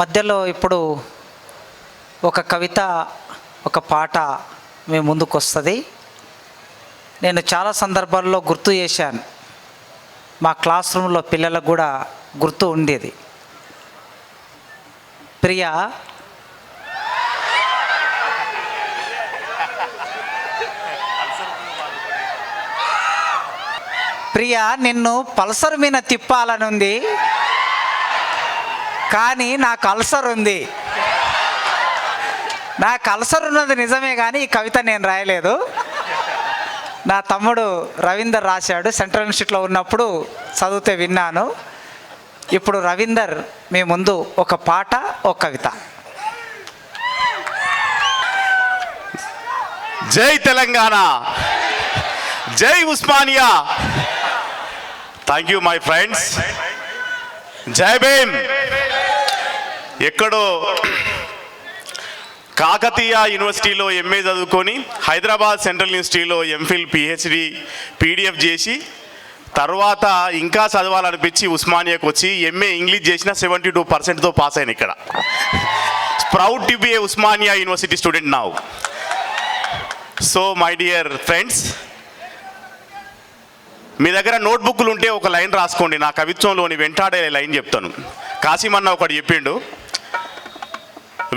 మధ్యలో ఇప్పుడు ఒక కవిత, ఒక పాట మీ ముందుకు వస్తుంది. నేను చాలా సందర్భాల్లో గుర్తు చేశాను, మా క్లాస్ రూమ్లో పిల్లలకు కూడా గుర్తు ఉండేది. ప్రియా, ప్రియా నిన్ను పల్సర్ మీద తిప్పాలనుంది, కానీ నాకు అల్సర్ ఉంది. నాకు అల్సర్ ఉన్నది నిజమే, కానీ ఈ కవిత నేను రాయలేదు. నా తమ్ముడు రవీందర్ రాశాడు. సెంట్రల్ ఇన్స్టిట్యూట్లో ఉన్నప్పుడు చదివితే విన్నాను. ఇప్పుడు రవీందర్ మీ ముందు ఒక పాట, ఒక కవిత. జై తెలంగాణ, జై Osmania. Thank you my friends. జై భీమ్. ఎక్కడో కాకతీయ యూనివర్సిటీలో ఎంఏ చదువుకొని హైదరాబాద్ సెంట్రల్ యూనివర్సిటీలో ఎంఫిల్ పిహెచ్డి పీడిఎఫ్ చేసి తర్వాత ఇంకా చదవాలనిపించి ఉస్మానియాకి వచ్చి ఎంఏ ఇంగ్లీష్ చేసిన 72%తో పాస్ అయిన ఇక్కడ. Proud to be a Osmania university student now. So my dear friends, మీ దగ్గర నోట్బుక్లు ఉంటే ఒక లైన్ రాసుకోండి. నా కవిత్వంలోని వెంటాడే లైన్ చెప్తాను. కాసిమన్న ఒకటి చెప్పిండు,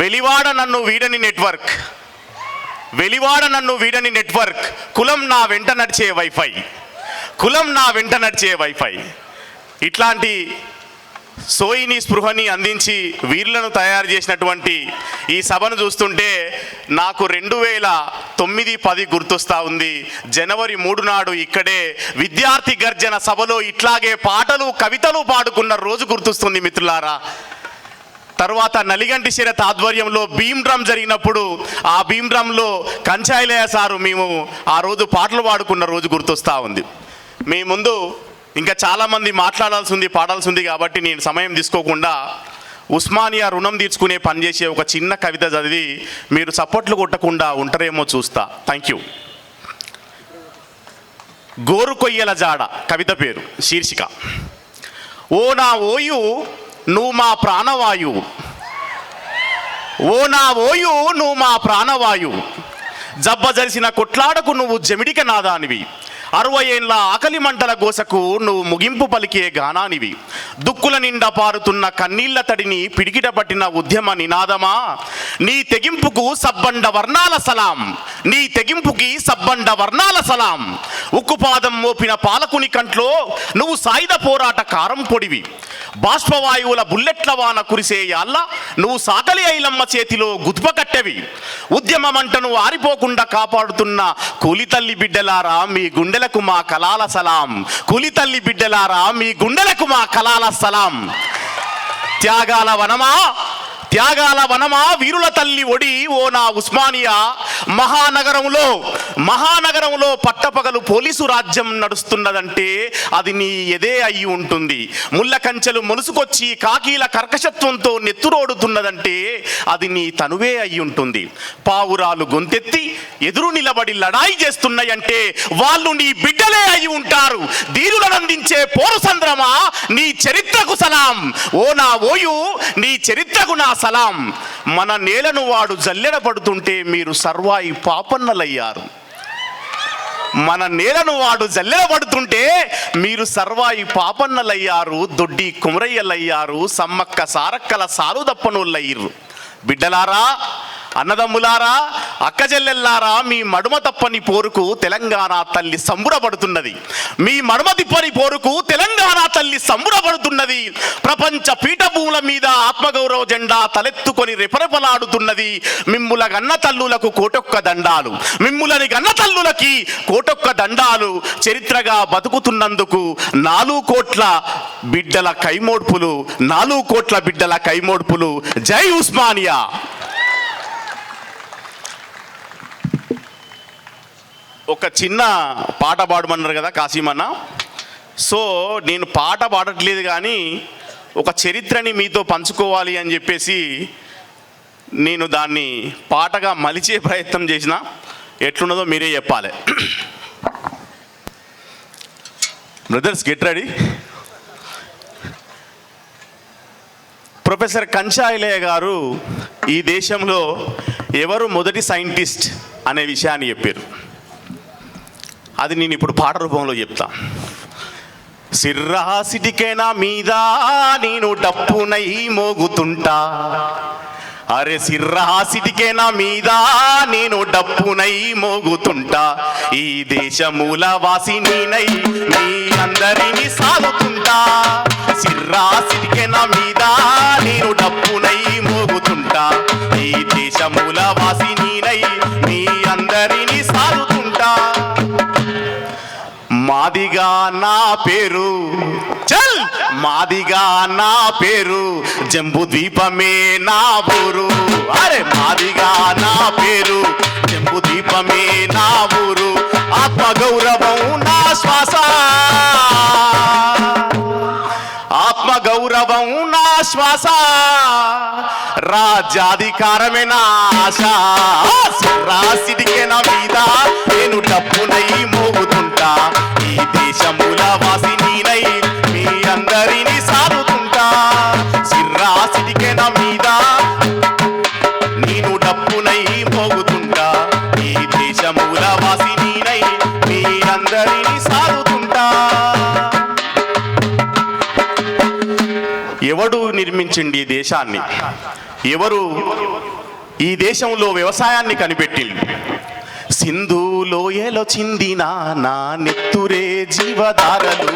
వెలివాడ నన్ను వీడని నెట్వర్క్, వెలివాడ నన్ను వీడని నెట్వర్క్, కులం నా వెంట నడిచే వైఫై, కులం నా వెంట నడిచే వైఫై. ఇట్లాంటి సోయిని స్పృహని అందించి వీరులను తయారు చేసినటువంటి ఈ సభను చూస్తుంటే నాకు 2009-10 గుర్తొస్తా ఉంది. జనవరి 3 నాడు ఇక్కడే విద్యార్థి గర్జన సభలో ఇట్లాగే పాటలు కవితలు పాడుకున్న రోజు గుర్తొస్తుంది మిత్రులారా. తర్వాత నలిగంటి శరత్ ఆధ్వర్యంలో భీమ్ డ్రమ్ జరిగినప్పుడు ఆ భీమ్ డ్రమ్లో కంచాయిలయ్య సారు మేము ఆ రోజు పాటలు పాడుకున్న రోజు గుర్తొస్తూ ఉంది. మీ ముందు ఇంకా చాలామంది మాట్లాడాల్సి ఉంది, పాడాల్సి ఉంది, కాబట్టి నేను సమయం తీసుకోకుండా ఉస్మానియా రుణం తీర్చుకునే పనిచేసే ఒక చిన్న కవిత చదివి మీరు చప్పట్లు కొట్టకుండా ఉంటారేమో చూస్తా. Thank you. గోరు కొయ్యల జాడ కవిత పేరు, శీర్షిక. ఓ నా ఓయు నువ్వు మా ప్రాణవాయువు, ఓ నా ఓయు నువ్వు మా ప్రాణవాయువు, జబ్బ జరిసిన కొట్లాడకు నువ్వు జమిడిక నాదానివి, 60 ఏళ్ళ ఆకలి మంటల గోసకు నువ్వు ముగింపు పలికే గానానివి, దుక్కుల నిండా పారుతున్న కన్నీళ్ల తడిని పిడికిట పట్టిన ఉద్యమ నినాదమా, నీ తెగింపుకు సబ్బండ వర్ణాల సలాం, నీ తెగింపుకి సబ్బండ వర్ణాల సలాం, ఉక్కుపాదం మోపిన పాలకుని కంట్లో నువ్వు సాయుధ పోరాట కారం పొడివి, బాష్పవాయువుల బుల్లెట్ల వాన కురిసే యాళ్ళ నువ్వు సాకలి ఐలమ్మ చేతిలో గుత్పకట్టెవి, ఉద్యమ మంటను ఆరిపోకుండా కాపాడుతున్న కూలి తల్లి బిడ్డలారా మీ గుండెలకు మా కలాల సలాం, కూలి తల్లి బిడ్డలారా మీ గుండెలకు మా కలాల సలాం. త్యాగాల వనమా, త్యాగాల వనమా వీరుల తల్లి ఒడి ఓ నా ఉస్మానియా, మహానగరంలో మహానగరంలో పట్టపగలు పోలీసు రాజ్యం నడుస్తున్నదంటే అది నీ ఎదే అయి ఉంటుంది, ముళ్ళ కంచెలు మొలుసుకొచ్చి కాకీల కర్కశత్వంతో నెత్తురోడుతున్నదంటే అది నీ తనువే అయి ఉంటుంది, పావురాలు గొంతెత్తి ఎదురు నిలబడి లడాయి చేస్తున్నాయంటే వాళ్ళు నీ బిడ్డలే అయి ఉంటారు, ధీరులనందించే పోరు సంద్రమా నీ చరిత్రకు సలాం, ఓ నా ఓయు నీ చరిత్రకు నా సలాం. మన నేలను వాడు జల్లెడ పడుతుంటే మీరు సర్వాయి పాపన్నలయ్యారు, మన నేలను వాడు జల్లెడ పడుతుంటే మీరు సర్వాయి పాపన్నలయ్యారు, దొడ్డి కుమరయ్యలయ్యారు, సమ్మక్క సారక్కల సారుదప్పనోళ్ళయ్యారు. బిడ్డలారా, అన్నదమ్ములారా, అక్కజెల్లెల్లారా, మీ మడుమ తప్పని పోరుకు తెలంగాణ తల్లి సంబురపడుతున్నది, మీ మడుమ తిప్పని పోరుకు తెలంగాణ తల్లి సంబురపడుతున్నది, ప్రపంచ పీఠభూముల మీద ఆత్మగౌరవ జెండా తలెత్తుకొని రెపరెపలాడుతున్నది. మిమ్ముల గన్న తల్లులకు కోటొక్క దండాలు, మిమ్ములని గన్న తల్లులకి కోటొక్క దండాలు, చరిత్రగా బతుకుతున్నందుకు 4 కోట్ల బిడ్డల కైమోడ్పులు, 4 కోట్ల బిడ్డల కైమోడ్పులు. జై ఉస్మానియా. ఒక చిన్న పాట పాడమన్నారు కదా కాసిమన్న. సో నేను పాట పాడట్లేదు, కానీ ఒక చరిత్రని మీతో పంచుకోవాలి అని చెప్పేసి నేను దాన్ని పాటగా మలిచే ప్రయత్నం చేసిన. ఎట్లున్నదో మీరే చెప్పాలి. Brothers get ready. Professor Kancha Ilaiah గారు ఈ దేశంలో ఎవరు మొదటి సైంటిస్ట్ అనే విషయాన్ని చెప్పారు. అది నేను ఇప్పుడు పాట రూపంలో చెప్తా. సిర్రాసిటికేనా మీద నేను డప్పునై మోగుతుంటా, అరే సిర్రాసిటికేనా మీద నేను డప్పునై మోగుతుంటా, ఈ దేశమూల వాసినై మీ అందరినీ సాగుతుంటా. సిర్రాసిటికేనా మీద నేను డప్పునై మోగుతుంటా, ఈ దేశమూల వాసినై మీ అందరినీ సాగుతుంటా. మాదిగా నా పేరు, చల్ మాదిగా నా పేరు, జంబు ద్వీపమే నా ఊరు. అరే మాదిగా నా పేరు, జంబు ద్వీపమే నా ఊరు. ఆత్మగౌరవం నా శ్వాస, ఆత్మగౌరవం నా శ్వాస, రాజ్యాధికారమే నా ఆశ. రాసిడికే నా మీద నేను డప్పునై మోగుతుంటా, ఈ దేశముల వాసినై మీ అందరినీ సాగుతుంటా. సిర్రాసిడికే నా మీద నేను డప్పునై మోగుతుంటా, ఈ దేశముల వాసినై మీ అందరినీ సాగుతుంటా. ఎవడు నిర్మించిండి ఈ దేశాన్ని? ఎవరు ఈ దేశంలో వ్యవసాయాన్ని కనిపెట్టిండు? సింధు లోయలో చిందిన నా నెత్తురే జీవధారలు,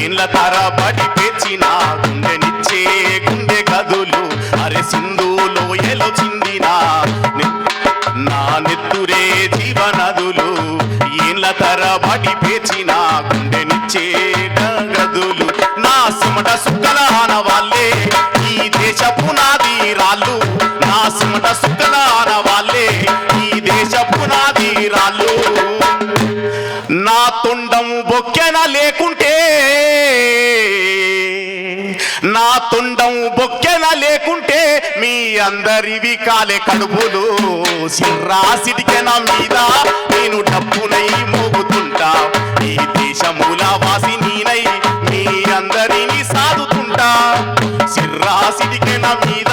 ఏళ్ళ తరబడి పేర్చిన గుండెనిచ్చే గుండె గదులు. అరే సింధు లోయలో చిందిన నా నెత్తురే జీవనదులు, ఏళ్ళ తరబడి పేర్చిన గుండెనిచ్చే గదులు. నా సిమట సుక్కల ఆనవాళ్ళే ఈ దేశ పునాది రాళ్ళు, నా సిమట సుక్కల ఆనవాళ్ళే ఈ దేశ పునాది రాళ్ళు. నా తొండం బొక్కెన లేకుంటే, నా తొండం బొక్కెన లేకుంటే మీ అందరివి కాలే కడుపులు. సిర్రాసిటికెన మీద నేను డప్పునై మోగుతుంటా, ఈ దేశమూల వాసినై మీ అందరినీ సాదుతుంటా. సిర్రాసిటికెన మీద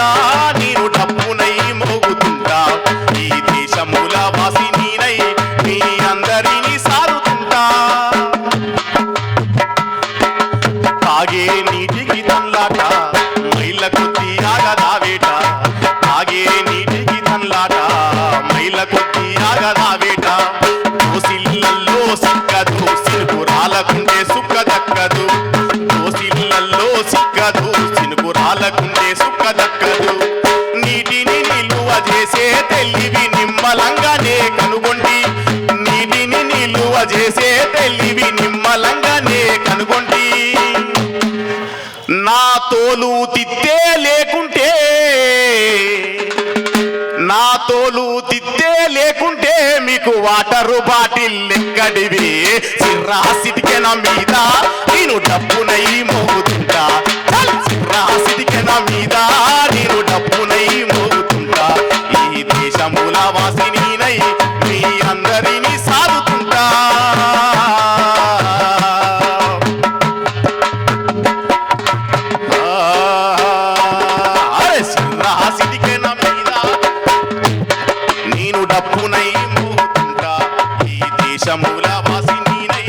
నేను డప్పునై మోగుతుంటా, ఈ దేశమూల వాసినై మీ అందరినీ సాదుతుంటా. తాగే నీటికి తన్లాట మైళ్ళ కొద్ది ఆగదావేట, తాగే నీటికి తన్లాట మైళ్ళ కొద్ది ఆగదావేట. దోసిళ్ళల్లో సిక్కదు సినుకురాలకుంటే సుక్క దక్కదు, దోసిళ్ళల్లో సిక్కదు సినుకురాలకుంటే సుక్క దక్కదు. నీటిని నిలువ చేసే తెలివి నిమ్మలంగానే కనుగొండి, నీటిని నిలువ చేసే తెలివి నిమ్మలంగానే కనుగొండి. నా తోలు తిత్తే లేకుంటే, నా తోలు తిత్తే లేకుంటే మీకు వాటరు బాటిల్ ఎక్కడివి. సిర్రాసిటికెన మీద నేను డప్పునై మోగుతుంటా, సిర్రాసిటికెన మీద నేను డప్పునై మోగుతుంటా, ఈ దేశమూల వాసినై మీ అందరినీ సాదుతుంటా. సిర్రాసిటికెన మీద నేను డప్పునై మోగుతుంటా, ఈ దేశమూల వాసినై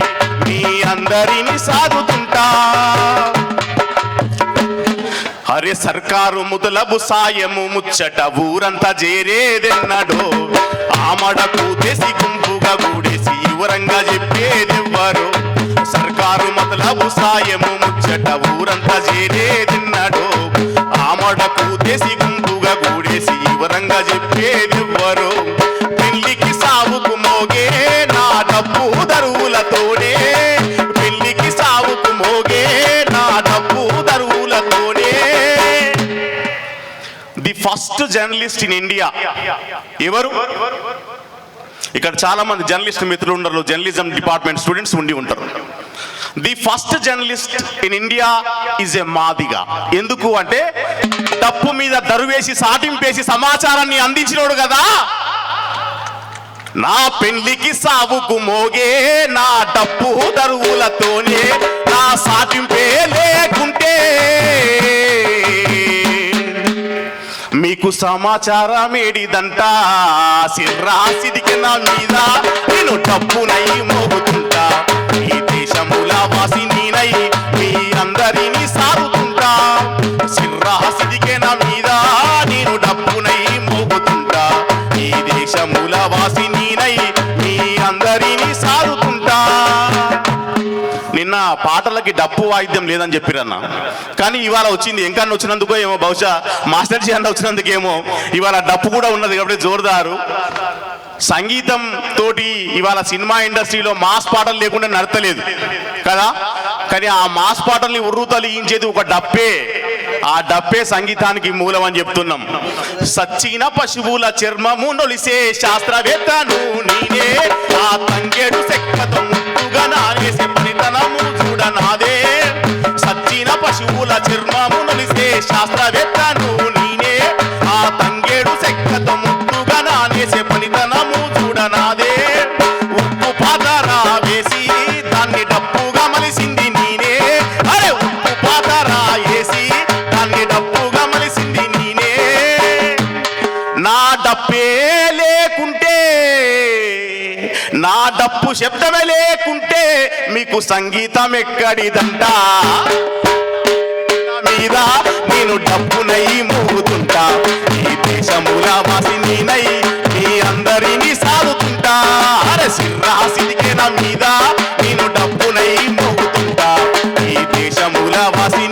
మీ అందరినీ సాదుతుంటా. అరే సర్కారు ముదలబు సాయము ముచ్చట ఊరంతా చేరేదెన్నడో, ఆమడకు దేశి గుంపుగా గూడేసి వివరంగా చెప్పేదెవ్వరు. సర్కారు మొదలబు సాయము ముచ్చట ఊరంతా చేరేదెన్నడో, ఆమడకు దేశి గుంపుగా గూడేసి వివరంగా చెప్పేదెవ్వరు. పెళ్లికి సావుకు మోగే నా డబ్బు దరువులతోనే, పెళ్లికి సావుకు మోగే నా డబ్బు దరువులతోనే. The first journalist in India ఎవరు? ఇక్కడ చాలా మంది జర్నలిస్ట్ మిత్రులు ఉండరు, జర్నలిజం డిపార్ట్మెంట్ స్టూడెంట్స్ ఉండి ఉంటారు. The first journalist in India is a Madiga. ఎందుకు అంటే తప్పు మీద దరువేసి సాటింపేసి సమాచారాన్ని అందించినోడు కదా. నా పెళ్లికి సావుకు మోగే నా డప్పు దరువులతోనే, నా సాటింపే లేకుంటే సమాచారం ఏడిదంట సిర్రాసిదికి నా మీద నేను డప్పునై మోగుతుంటా ఈ దేశముల వాసి నేనై మీ అందరినీ సారుతుంటా సిర్రాసిదికి నా మీద నేను డప్పునై మోగుతుంటా ఈ దేశముల వాసి నేనై మీ అందరినీ సారుతుంటా. నిన్న పాటలకి డప్పు వాయిద్యం లేదని చెప్పిరన్న, కానీ ఇవాళ వచ్చింది. ఎంకన్నా వచ్చినందుకో ఏమో, బహుశా మాస్టర్ జీ అన్న వచ్చినందుకేమో ఇవాళ డప్పు కూడా ఉన్నది కాబట్టి జోరుదారు. సంగీతం తోటి ఇవాళ సినిమా ఇండస్ట్రీలో మాస్ పాటలు లేకుండా నడతలేదు కదా, కానీ ఆ మాస్ పాటల్ని ఉర్రూతలించేది ఒక డప్పే. ఆ డప్పే సంగీతానికి మూలం అని చెప్తున్నాం. సచ్చిన పశువుల చర్మము నొలిసే శాస్త్రవేత్తను నేనే, ఆ తంగేడు సెక్కతో ముట్టుగా నానేసే పనితనము చూడనాదే. సచ్చిన పశువుల చర్మము నొలిసే శాస్త్రవేత్తను నేనే, ఆ తంగేడు సెక్కతో ముట్టుగా నానేసే పనితనము చూడనాదే. ఉప్పు పాతరా వేసి దాన్ని డప్పుగా మలిసింది నేనే, అరే ఉప్పు పాతరా వేసి దాన్ని డప్పుగా మలిసింది నేనే. నా డప్పే లేకుంటే, నా డప్పు శబ్దమే లేకుంటే మీకు సంగీతం ఎక్కడిదంట. మీద నేను డప్పునై మోగుతుంటా ఈ దేశముల వాసి నేనై మీ అందరినీ సారుతుంటా. అరే సిర్రాసిదికి నా మీద నేను డప్పునై మోగుతుంటా ఈ దేశముల వాసి